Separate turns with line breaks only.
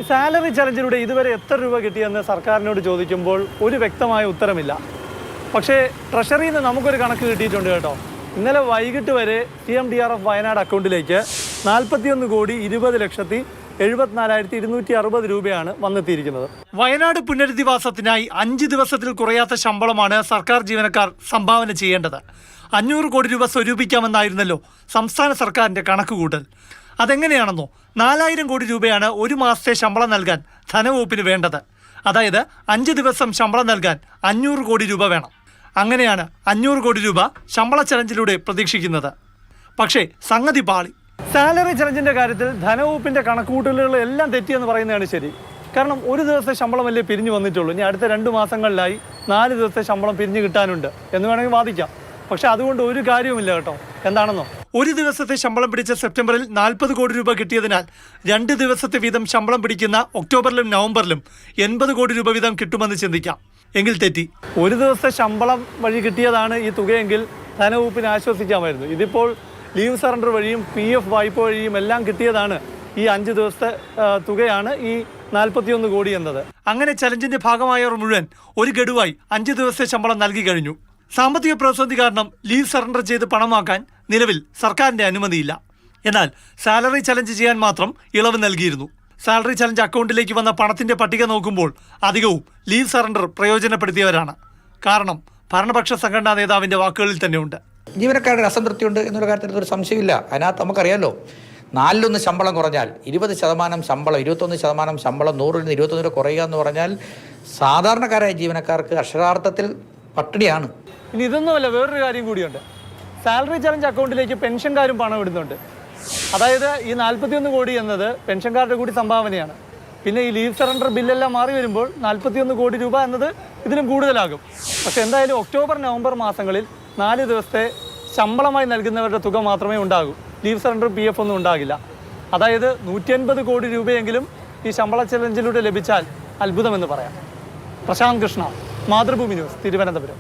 Salary ചലഞ്ചിലൂടെ ഇതുവരെ എത്ര രൂപ കിട്ടിയെന്ന് സർക്കാരിനോട് ചോദിക്കുമ്പോൾ ഒരു വ്യക്തമായ ഉത്തരമില്ല. പക്ഷേ ട്രഷറിയിൽ നിന്ന് നമുക്കൊരു കണക്ക് കിട്ടിയിട്ടുണ്ട് കേട്ടോ. ഇന്നലെ വൈകിട്ട് വരെ CMDRF വയനാട് അക്കൗണ്ടിലേക്ക് 41,20,74,260 രൂപയാണ് വന്നെത്തിയിരിക്കുന്നത്. വയനാട് പുനരധിവാസത്തിനായി 5 ദിവസത്തിൽ കുറയാത്ത ശമ്പളമാണ് സർക്കാർ ജീവനക്കാർ സംഭാവന ചെയ്യേണ്ടത്. 500 കോടി രൂപ സ്വരൂപിക്കാമെന്നായിരുന്നല്ലോ സംസ്ഥാന സർക്കാരിൻ്റെ കണക്കുകൂട്ടൽ. അതെങ്ങനെയാണെന്നോ 4000 കോടി രൂപയാണ് ഒരു മാസത്തെ ശമ്പളം നൽകാൻ ധനവകുപ്പിന് വേണ്ടത്. അതായത് 5 ദിവസം ശമ്പളം നൽകാൻ 500 കോടി രൂപ വേണം. അങ്ങനെയാണ് 500 കോടി രൂപ ശമ്പള ചലഞ്ചിലൂടെ പ്രതീക്ഷിക്കുന്നത്. പക്ഷേ സംഗതി പാളി. സാലറി ചലഞ്ചിൻ്റെ കാര്യത്തിൽ ധനവകുപ്പിൻ്റെ കണക്കുകൂട്ടലുകളെല്ലാം തെറ്റിയെന്ന് പറയുന്നതാണ് ശരി. കാരണം ഒരു ദിവസത്തെ ശമ്പളമല്ലേ പിരിഞ്ഞു വന്നിട്ടുള്ളൂ. ഇനി അടുത്ത 2 മാസങ്ങളിലായി 4 ദിവസത്തെ ശമ്പളം പിരിഞ്ഞു കിട്ടാനുണ്ട് എന്ന് വേണമെങ്കിൽ വാദിക്കാം. പക്ഷെ അതുകൊണ്ട് ഒരു കാര്യവുമില്ല കേട്ടോ. എന്താണെന്നോ, ഒരു ദിവസത്തെ ശമ്പളം പിടിച്ച സെപ്റ്റംബറിൽ 40 കോടി രൂപ കിട്ടിയതിനാൽ 2 ദിവസത്തെ വീതം ശമ്പളം പിടിക്കുന്ന ഒക്ടോബറിലും നവംബറിലും 80 കോടി രൂപ വീതം കിട്ടുമെന്ന് ചിന്തിക്കാം. എങ്കിൽ തെറ്റി. ഒരു ദിവസത്തെ ശമ്പളം വഴി കിട്ടിയതാണ് ഈ തുകയെങ്കിൽ ധനവകുപ്പിനെ ആശ്വസിക്കാമായിരുന്നു. ഇതിപ്പോൾ ലീവ് സറണ്ടർ വഴിയും PF വായ്പ വഴിയും എല്ലാം കിട്ടിയതാണ്. ഈ 5 ദിവസത്തെ തുകയാണ് ഈ 41 കോടി എന്നത്. അങ്ങനെ ചലഞ്ചിന്റെ ഭാഗമായവർ മുഴുവൻ ഒരു ഗഡുവായി 5 ദിവസത്തെ ശമ്പളം നൽകി കഴിഞ്ഞു. സാമ്പത്തിക പ്രതിസന്ധി കാരണം ലീവ് സറണ്ടർ ചെയ്ത് പണമാക്കാൻ നിലവിൽ സർക്കാരിന്റെ അനുമതിയില്ല. എന്നാൽ സാലറി ചലഞ്ച് ചെയ്യാൻ മാത്രം ഇളവ് നൽകിയിരുന്നു. സാലറി ചലഞ്ച് അക്കൗണ്ടിലേക്ക് വന്ന പണത്തിന്റെ പട്ടിക നോക്കുമ്പോൾ അധികവും ലീവ് സറണ്ടർ പ്രയോജനപ്പെടുത്തിയവരാണ്. കാരണം ഭരണപക്ഷ സംഘടനാ നേതാവിന്റെ വാക്കുകളിൽ തന്നെയുണ്ട്.
ജീവനക്കാരുടെ അസംതൃപ്തിയുണ്ട് എന്നുള്ള കാര്യത്തിൽ ഒരു സംശയമില്ല. അതിനകത്ത് നമുക്കറിയാമല്ലോ, 4 ശമ്പളം കുറഞ്ഞാൽ 20% ശമ്പളം, 21% ശമ്പളം 100 നിന്ന് 21 കുറയുക എന്ന് പറഞ്ഞാൽ സാധാരണക്കാരായ ജീവനക്കാർക്ക് അക്ഷരാർത്ഥത്തിൽ പട്ടിണിയാണ്.
ഇനി ഇതൊന്നുമല്ല, വേറൊരു കാര്യം കൂടിയുണ്ട്. സാലറി ചലഞ്ച് അക്കൗണ്ടിലേക്ക് പെൻഷൻകാരും പണം ഇടുന്നുണ്ട്. അതായത് ഈ 41 കോടി എന്നത് പെൻഷൻകാരുടെ കൂടി സംഭാവനയാണ്. പിന്നെ ഈ ലീവ് സറണ്ടർ ബില്ലെല്ലാം മാറി വരുമ്പോൾ 41 കോടി രൂപ എന്നത് ഇതിലും കൂടുതലാകും. പക്ഷെ എന്തായാലും ഒക്ടോബർ നവംബർ മാസങ്ങളിൽ 4 ദിവസത്തെ ശമ്പളമായി നൽകുന്നവരുടെ തുക മാത്രമേ ഉണ്ടാകൂ. ലീവ് സറണ്ടർ PF ഒന്നും ഉണ്ടാകില്ല. അതായത് 180 കോടി രൂപയെങ്കിലും ഈ ശമ്പള ചലഞ്ചിലൂടെ ലഭിച്ചാൽ അത്ഭുതമെന്ന് പറയാം. പ്രശാന്ത് കൃഷ്ണ, മാതൃഭൂമി ന്യൂസ്, തിരുവനന്തപുരം.